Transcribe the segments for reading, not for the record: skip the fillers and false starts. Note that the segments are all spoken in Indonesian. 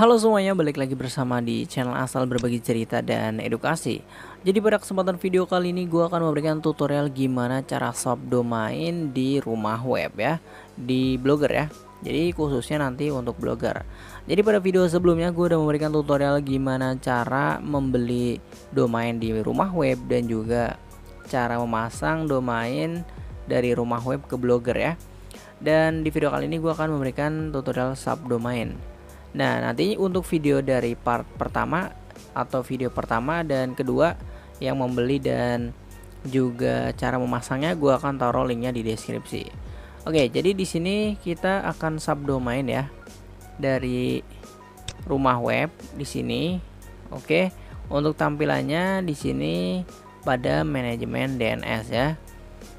Halo semuanya, balik lagi bersama di channel asal berbagi cerita dan edukasi. Jadi pada kesempatan video kali ini gue akan memberikan tutorial gimana cara subdomain di rumah web ya, di Blogger ya. Jadi khususnya nanti untuk Blogger. Jadi pada video sebelumnya gue udah memberikan tutorial gimana cara membeli domain di rumah web dan juga cara memasang domain dari rumah web ke Blogger ya. Dan di video kali ini gue akan memberikan tutorial subdomain. Nah, nanti untuk video dari part pertama atau video pertama dan kedua yang membeli dan juga cara memasangnya, gue akan taruh linknya di deskripsi. Oke, jadi di sini kita akan subdomain ya dari rumah web di sini. Oke, untuk tampilannya di sini pada manajemen DNS ya.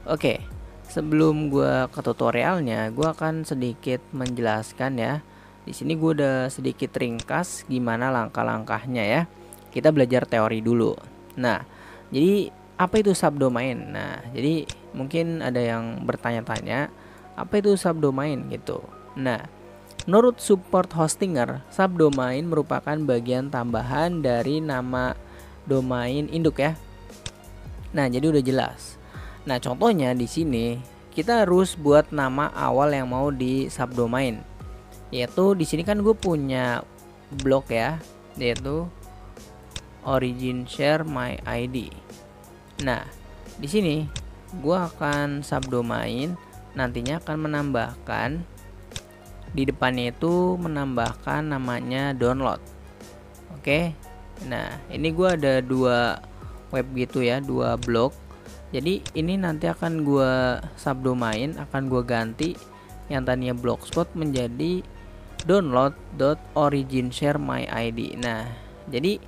Oke, sebelum gue ke tutorialnya, gue akan sedikit menjelaskan ya. Di sini gue udah sedikit ringkas gimana langkah-langkahnya ya. Kita belajar teori dulu. Nah, jadi apa itu subdomain? Nah, jadi mungkin ada yang bertanya-tanya, apa itu subdomain gitu. Nah, menurut support hostinger, subdomain merupakan bagian tambahan dari nama domain induk ya. Nah, jadi udah jelas. Nah, contohnya di sini kita harus buat nama awal yang mau di subdomain. Yaitu di sini kan gue punya blog ya, yaitu origin share my ID. Nah, di sini gue akan subdomain, nantinya akan menambahkan di depannya itu menambahkan namanya download. Oke. Nah, ini gue ada dua web gitu ya, dua blog. Jadi ini nanti akan gue subdomain, akan gue ganti yang tadinya blogspot menjadi download.originsharemyid. Nah, jadi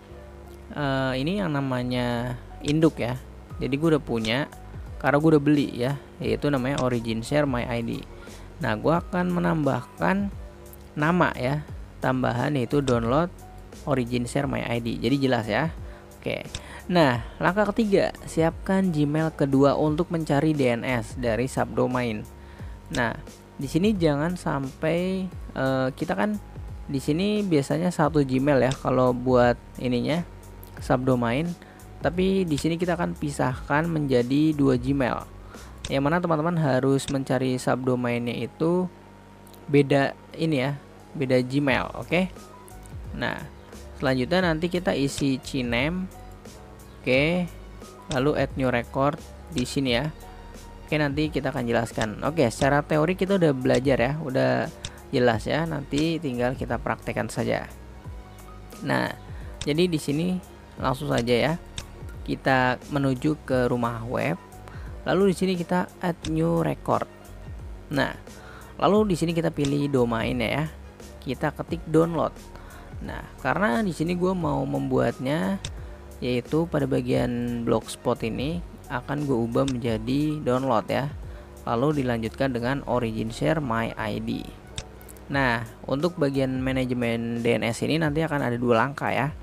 ini yang namanya induk ya. Jadi gue udah punya karena gue udah beli ya, yaitu namanya originsharemyid. Nah, gue akan menambahkan nama ya, tambahan yaitu download originsharemyid. Jadi jelas ya. Oke. Nah, langkah ketiga, siapkan Gmail kedua untuk mencari DNS dari subdomain. Nah, di sini jangan sampai kita kan di sini biasanya satu Gmail ya kalau buat ininya subdomain, tapi di sini kita akan pisahkan menjadi dua Gmail. Yang mana teman-teman harus mencari subdomainnya itu beda ini ya, beda Gmail, oke? Nah, selanjutnya nanti kita isi CNAME, oke, lalu add new record di sini ya. Oke, nanti kita akan jelaskan. Oke, secara teori kita udah belajar ya, udah jelas ya. Nanti tinggal kita praktekkan saja. Nah, jadi di sini langsung saja ya. Kita menuju ke rumah web. Lalu di sini kita add new record. Nah, lalu di sini kita pilih domain ya. Kita ketik download. Nah, karena di sini gue mau membuatnya yaitu pada bagian blogspot ini akan gue ubah menjadi download ya, lalu dilanjutkan dengan origin share my ID. Nah, untuk bagian manajemen DNS ini nanti akan ada dua langkah ya.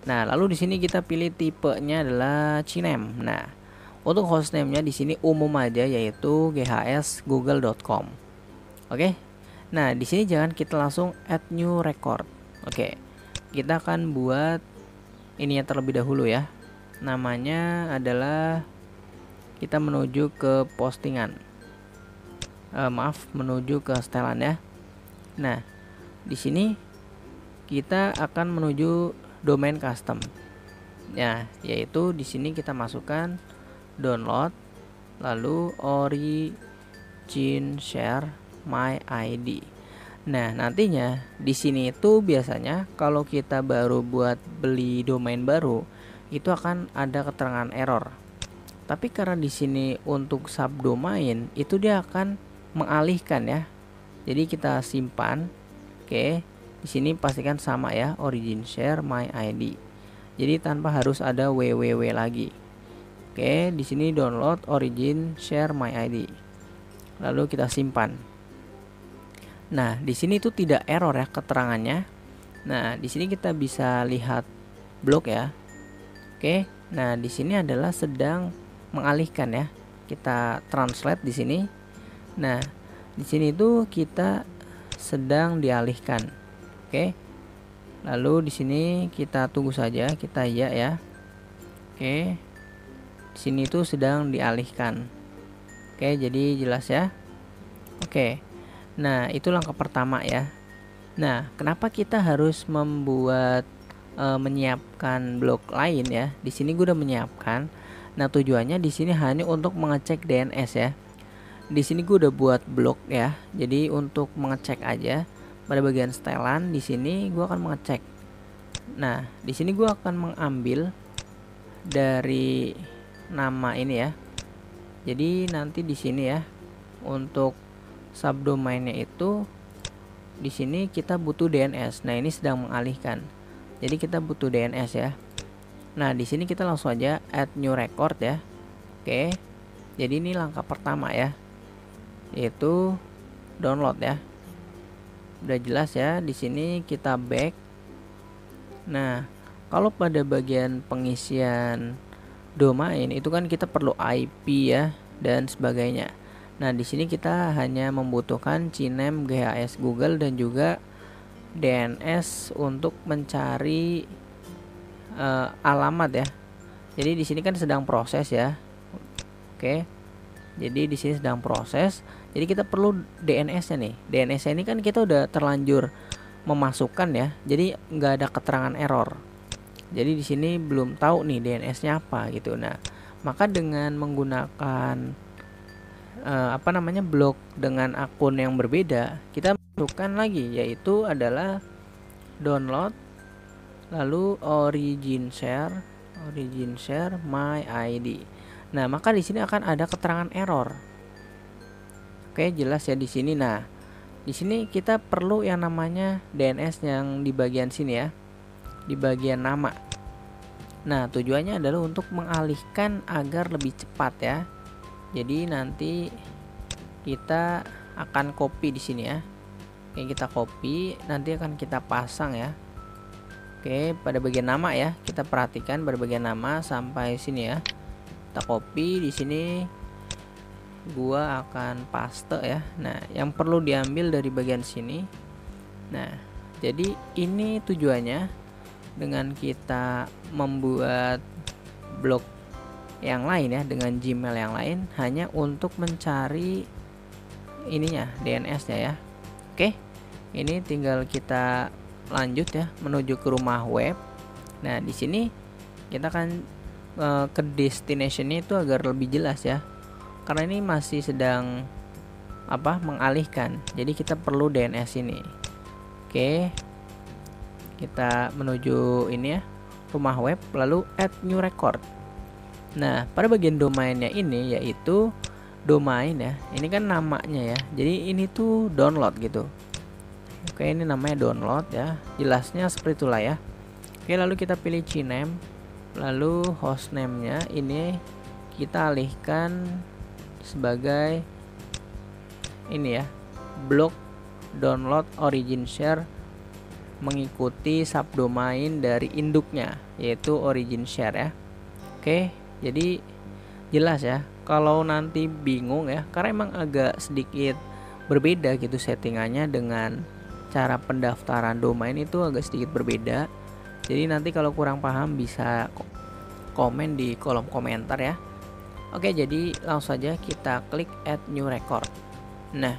Nah, lalu di sini kita pilih tipenya adalah CNAME. Nah, untuk hostname-nya di sini umum aja yaitu ghsgoogle.com. Oke. Nah, di sini jangan kita langsung add new record. Oke. Kita akan buat ininya terlebih dahulu ya. Namanya adalah kita menuju ke postingan, menuju ke setelan ya. Nah, di sini kita akan menuju domain custom. Nah, yaitu di sini kita masukkan download, lalu origin share my ID. Nah, nantinya di sini itu biasanya kalau kita baru buat beli domain baru itu akan ada keterangan error. Tapi karena di sini untuk subdomain itu dia akan mengalihkan ya. Jadi kita simpan. Oke. Di sini pastikan sama ya, origin share my ID. Jadi tanpa harus ada www lagi. Oke, di sini download origin share my ID. Lalu kita simpan. Nah, di sini itu tidak error ya keterangannya. Nah, di sini kita bisa lihat blog ya. Oke, nah di sini adalah sedang mengalihkan ya. Kita translate di sini. Nah, di sini itu kita sedang dialihkan. Oke. Lalu di sini kita tunggu saja, kita ya. Oke. Di sini tuh sedang dialihkan. Oke, jadi jelas ya. Oke. Nah, itu langkah pertama ya. Nah, kenapa kita harus membuat menyiapkan blok lain ya? Di sini gue udah menyiapkan. Nah, tujuannya di sini hanya untuk mengecek DNS ya. Di sini gue udah buat blok ya. Jadi untuk mengecek aja pada bagian setelan di sini gue akan mengecek. Nah, di sini gue akan mengambil dari nama ini ya. Jadi nanti di sini ya untuk subdomainnya itu di sini kita butuh DNS. Nah, ini sedang mengalihkan. Jadi kita butuh DNS ya. Nah, di sini kita langsung aja add new record ya. Oke. Jadi ini langkah pertama ya. Yaitu download ya. Udah jelas ya, di sini kita back. Nah, kalau pada bagian pengisian domain itu kan kita perlu IP ya dan sebagainya. Nah, di sini kita hanya membutuhkan CNAME, GHS Google dan juga DNS untuk mencari alamat ya. Jadi di sini kan sedang proses ya. Oke. Jadi di sini sedang proses. Jadi kita perlu DNS-nya nih. DNS-nya ini kan kita udah terlanjur memasukkan ya. Jadi nggak ada keterangan error. Jadi di sini belum tahu nih DNS-nya apa gitu. Nah, maka dengan menggunakan blok dengan akun yang berbeda, kita masukkan lagi yaitu adalah download lalu origin share my ID. Nah, maka di sini akan ada keterangan error. Oke, jelas ya di sini. Nah, di sini kita perlu yang namanya DNS yang di bagian sini ya, di bagian nama. Nah, tujuannya adalah untuk mengalihkan agar lebih cepat ya. Jadi nanti kita akan copy di sini ya. Oke, kita copy, nanti akan kita pasang ya. Oke, pada bagian nama ya, kita perhatikan pada bagian nama sampai sini ya. Kita copy di sini. Gua akan paste ya. Nah, yang perlu diambil dari bagian sini. Nah, jadi ini tujuannya dengan kita membuat blog yang lain ya, dengan Gmail yang lain hanya untuk mencari ininya, DNS-nya ya. Oke. Ini tinggal kita lanjut ya menuju ke rumah web. Nah, di sini kita akan ke destination-nya itu agar lebih jelas ya. Karena ini masih sedang mengalihkan. Jadi kita perlu DNS ini. Oke. Kita menuju ini ya, rumah web lalu add new record. Nah, pada bagian domainnya ini yaitu domain ya. Ini kan namanya ya. Jadi ini tuh download gitu. Oke, ini namanya download ya. Jelasnya seperti itulah ya. Oke, lalu kita pilih CNAME. Lalu hostname-nya ini kita alihkan sebagai ini ya, blog download origin share mengikuti subdomain dari induknya yaitu origin share ya. Oke, jadi jelas ya. Kalau nanti bingung ya, karena emang agak sedikit berbeda gitu settingannya dengan cara pendaftaran domain itu agak sedikit berbeda. Jadi nanti kalau kurang paham bisa komen di kolom komentar ya. Oke, jadi langsung saja kita klik add new record. Nah,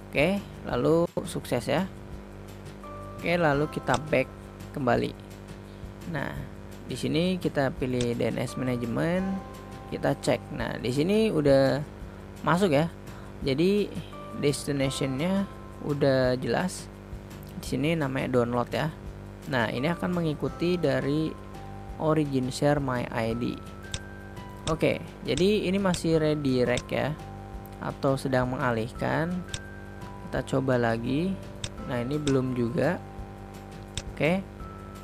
oke, lalu sukses ya. Oke, lalu kita back kembali. Nah, di sini kita pilih DNS management, kita cek. Nah, di sini udah masuk ya. Jadi destination-nya udah jelas. Di sini namanya download ya. Nah, ini akan mengikuti dari origin share my ID. Oke, jadi ini masih redirect ya, atau sedang mengalihkan. Kita coba lagi. Nah, ini belum juga. Oke,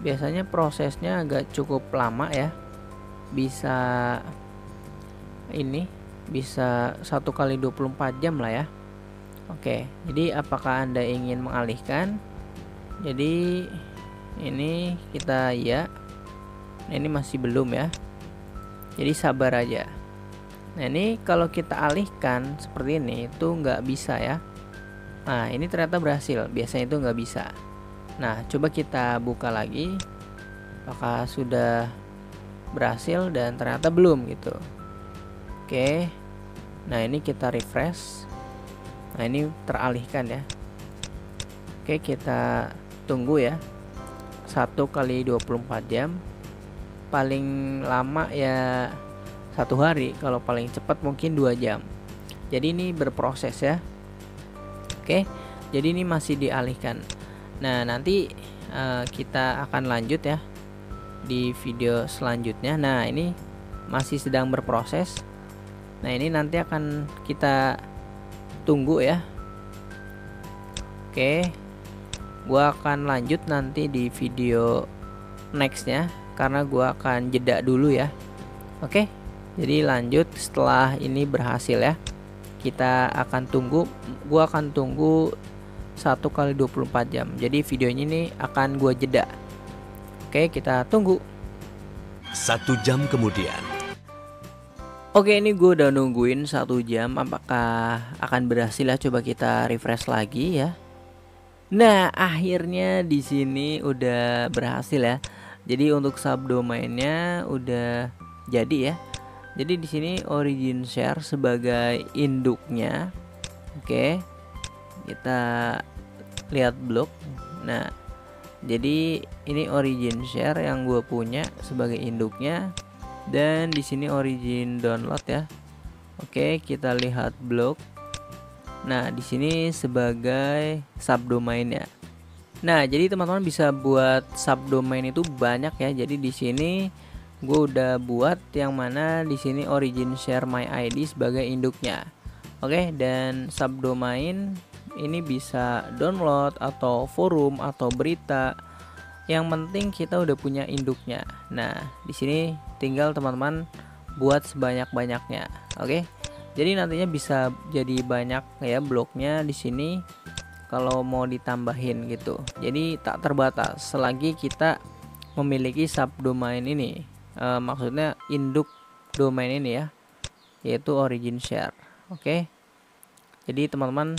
biasanya prosesnya agak cukup lama ya. Bisa 1 kali 24 jam lah ya. Oke, jadi apakah Anda ingin mengalihkan? Jadi ini kita ya. Nah, ini masih belum ya. Jadi sabar aja. Nah, ini kalau kita alihkan seperti ini itu nggak bisa ya. Nah, ini ternyata berhasil. Biasanya itu nggak bisa. Nah, coba kita buka lagi apakah sudah berhasil, dan ternyata belum gitu. Oke, nah ini kita refresh. Nah ini teralihkan ya. Oke, kita tunggu ya 1 kali 24 jam. Paling lama ya 1 hari, kalau paling cepat mungkin 2 jam. Jadi ini berproses ya. Oke, jadi ini masih dialihkan. Nah nanti kita akan lanjut ya di video selanjutnya. Nah ini masih sedang berproses. Nah ini nanti akan kita tunggu ya. Oke, gua akan lanjut nanti di video nextnya, karena gua akan jeda dulu ya. Oke, jadi lanjut setelah ini berhasil ya. Kita akan tunggu, gua akan tunggu 1 kali 24 jam. Jadi videonya ini akan gua jeda. Oke, kita tunggu. 1 jam kemudian. Oke, ini gue udah nungguin 1 jam. Apakah akan berhasil ya? Coba kita refresh lagi ya. Nah, akhirnya di sini udah berhasil ya. Jadi untuk subdomainnya udah jadi ya. Jadi di sini origin share sebagai induknya. Oke, kita lihat blog. Nah, jadi ini origin share yang gue punya sebagai induknya, dan di sini origin download ya. Oke, kita lihat blog. Nah, di sini sebagai subdomainnya. Nah, jadi teman-teman bisa buat subdomain itu banyak ya. Jadi di sini gue udah buat yang mana di sini origin share my ID sebagai induknya. Oke, dan subdomain ini bisa download atau forum atau berita. Yang penting kita udah punya induknya. Nah, di sini tinggal teman-teman buat sebanyak-banyaknya. Oke. Jadi nantinya bisa jadi banyak ya blognya di sini kalau mau ditambahin gitu. Jadi tak terbatas selagi kita memiliki subdomain ini. Maksudnya induk domain ini ya, yaitu origin share. Oke. Jadi teman-teman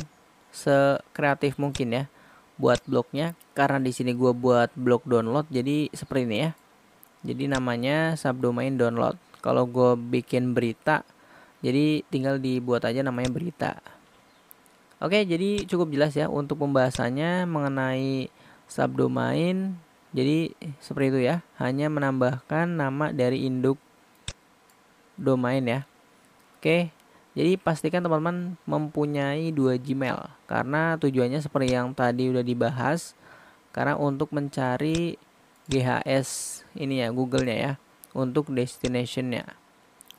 sekreatif mungkin ya buat blognya, karena di sini gua buat blog download jadi seperti ini ya. Jadi namanya subdomain download. Kalau gue bikin berita, jadi tinggal dibuat aja namanya berita. Oke, jadi cukup jelas ya untuk pembahasannya mengenai subdomain. Jadi seperti itu ya, hanya menambahkan nama dari induk domain ya. Oke, jadi pastikan teman-teman mempunyai 2 Gmail, karena tujuannya seperti yang tadi udah dibahas, karena untuk mencari GHS ini ya, Google-nya ya, untuk destination-nya.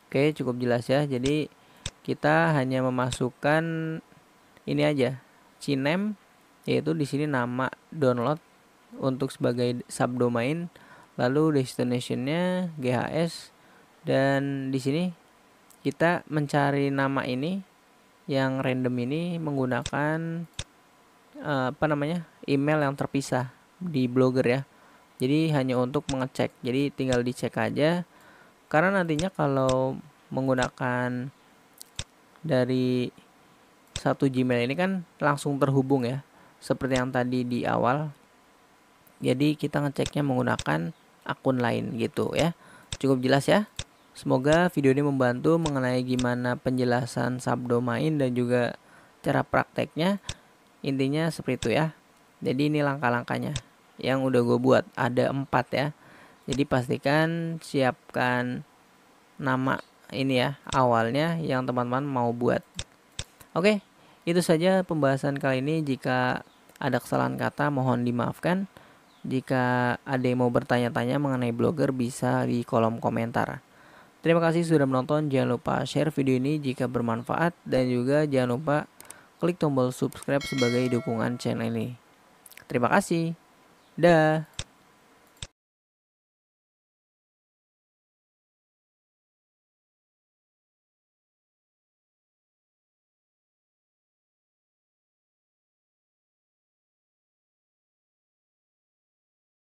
Oke, cukup jelas ya. Jadi kita hanya memasukkan ini aja, CNAME, yaitu di sini nama download untuk sebagai subdomain, lalu destination-nya GHS, dan di sini kita mencari nama ini yang random ini menggunakan email yang terpisah di Blogger ya. Jadi hanya untuk mengecek, jadi tinggal dicek aja, karena nantinya kalau menggunakan dari satu Gmail ini kan langsung terhubung ya, seperti yang tadi di awal. Jadi kita ngeceknya menggunakan akun lain gitu ya. Cukup jelas ya. Semoga video ini membantu mengenai gimana penjelasan subdomain dan juga cara prakteknya. Intinya seperti itu ya. Jadi ini langkah-langkahnya yang udah gue buat, ada 4 ya. Jadi pastikan siapkan nama ini ya awalnya yang teman-teman mau buat. Oke, itu saja pembahasan kali ini. Jika ada kesalahan kata mohon dimaafkan. Jika ada yang mau bertanya-tanya mengenai Blogger bisa di kolom komentar. Terima kasih sudah menonton. Jangan lupa share video ini jika bermanfaat, dan juga jangan lupa klik tombol subscribe sebagai dukungan channel ini. Terima kasih. Dah.